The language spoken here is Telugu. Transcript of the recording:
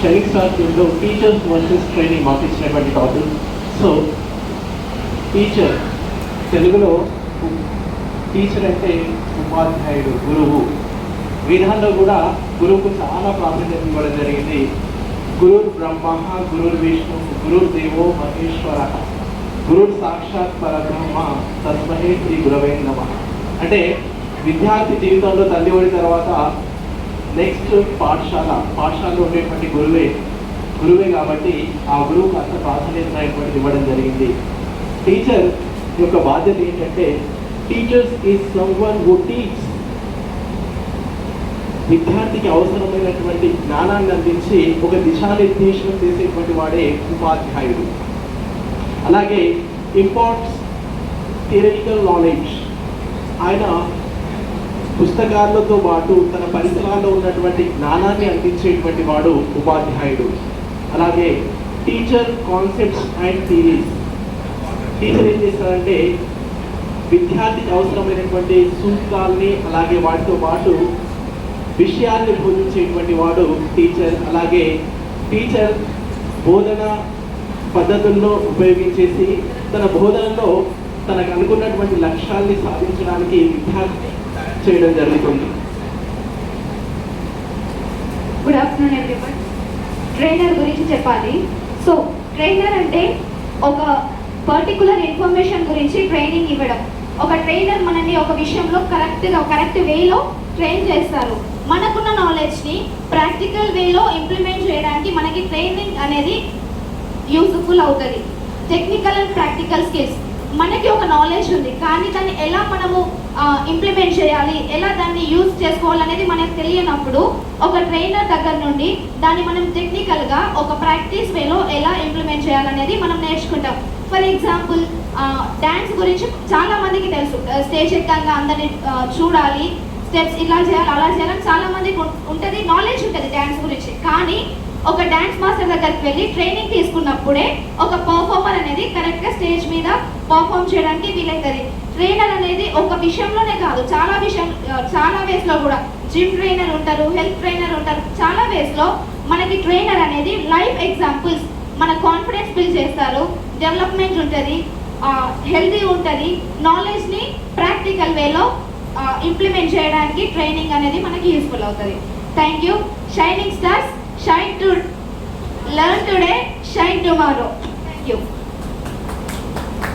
షైనింగ్ స్టార్ టీంలో టీచర్స్ వర్సెస్ ట్రైనింగ్ మాకు ఇచ్చినటువంటి టాపిక్. సో టీచర్, తెలుగులో టీచర్ అంటే ఉపాధ్యాయుడు, గురువు. వేదాల్లో కూడా గురువుకు చాలా ప్రాధాన్యత ఇవ్వడం జరిగింది. గురుర్ బ్రహ్మ, గురుర్ విష్ణు, గురుర్ దేవో మహేశ్వర, గురుర్ సాక్షాత్ పరబ్రహ్మ, తస్మై శ్రీ గురవే నమః. అంటే విద్యార్థి జీవితంలో తల్లి ఓడి తర్వాత నెక్స్ట్ పాఠశాలలో ఉండేటువంటి గురువే కాబట్టి ఆ గురువుకు అంత ప్రాధాన్యత ఇవ్వడం జరిగింది. టీచర్ యొక్క బాధ్యత ఏంటంటే teachers is someone who teach. విద్యార్థికి అవసరమైనటువంటి జ్ఞానాన్ని అందించి ఒక దిశానిర్దేశం చేసేటువంటి వాడే ఉపాధ్యాయుడు. అలాగే ఇంపార్ట్స్ థియరిటికల్ నాలెడ్జ్. ఆయన పుస్తకాలతో పాటు తన పరిసరాల్లో ఉన్నటువంటి జ్ఞానాన్ని అందించేటువంటి వాడు ఉపాధ్యాయుడు. అలాగే teacher concepts and theories. Teacher ఏం చేస్తారంటే విద్యార్థికి అవసరమైనటువంటి సూత్రాల్ని అలాగే వాటితో పాటు విషయాన్ని బోధించేటువంటి వాడు టీచర్. అలాగే టీచర్ బోధన పద్ధతుల్లో ఉపయోగించేసి తన బోధనలో తనకు అనుకున్నటువంటి లక్ష్యాల్ని సాధించడానికి విద్యార్థి చేయడం జరుగుతుంది. Good afternoon everyone. ట్రైనర్ గురించి చెప్పాలి. సో ట్రైనర్ అంటే ఒక పర్టికులర్ ఇన్ఫర్మేషన్ గురించి ట్రైనింగ్ ఇవ్వడం. ఒక ట్రైనర్ మనల్ని ఒక విషయంలో కరెక్ట్ వేలో ట్రైన్ చేస్తారు. మనకున్న నాలెడ్జ్ని ప్రాక్టికల్ వేలో ఇంప్లిమెంట్ చేయడానికి మనకి ట్రైనింగ్ అనేది యూజ్ఫుల్ అవుతుంది. Technical and practical skills. మనకి ఒక నాలెడ్జ్ ఉంది కానీ దాన్ని ఎలా మనము ఇంప్లిమెంట్ చేయాలి, ఎలా దాన్ని యూజ్ చేసుకోవాలనేది మనకు తెలియనప్పుడు ఒక ట్రైనర్ దగ్గర నుండి దాన్ని మనం టెక్నికల్గా ఒక ప్రాక్టీస్ వేలో ఎలా ఇంప్లిమెంట్ చేయాలనేది మనం నేర్చుకుంటాం. ఫర్ ఎగ్జాంపుల్ డ్యాన్స్ గురించి చాలా మందికి తెలుసు. స్టేజ్ ఎక్కంగా అందరినీ చూడాలి, స్టెప్స్ ఇలా చేయాలి అలా చేయాలని చాలా మందికి ఉంటుంది, నాలెడ్జ్ ఉంటుంది డ్యాన్స్ గురించి. కానీ ఒక డ్యాన్స్ మాస్టర్ దగ్గరికి వెళ్ళి ట్రైనింగ్ తీసుకున్నప్పుడే ఒక పర్ఫార్మర్ అనేది కరెక్ట్గా స్టేజ్ మీద పర్ఫార్మ్ చేయడానికి వీలవుతుంది. ట్రైనర్ అనేది ఒక విషయంలోనే కాదు, చాలా వేస్లో కూడా జిమ్ ట్రైనర్ ఉంటారు, హెల్త్ ట్రైనర్ ఉంటారు. చాలా వేస్లో మనకి ట్రైనర్ అనేది లైఫ్ ఎగ్జాంపుల్స్. మన కాన్ఫిడెన్స్ బిల్డ్ చేస్తారు, డెవలప్మెంట్ ఉంటుంది, హెల్తీ ఉంటుంది. నాలెడ్జ్ని ప్రాక్టికల్ వేలో ఇంప్లిమెంట్ చేయడానికి ట్రైనింగ్ అనేది మనకి యూస్ఫుల్ అవుతుంది. Thank you. Shining stars, shine to learn today, shine tomorrow. Thank you.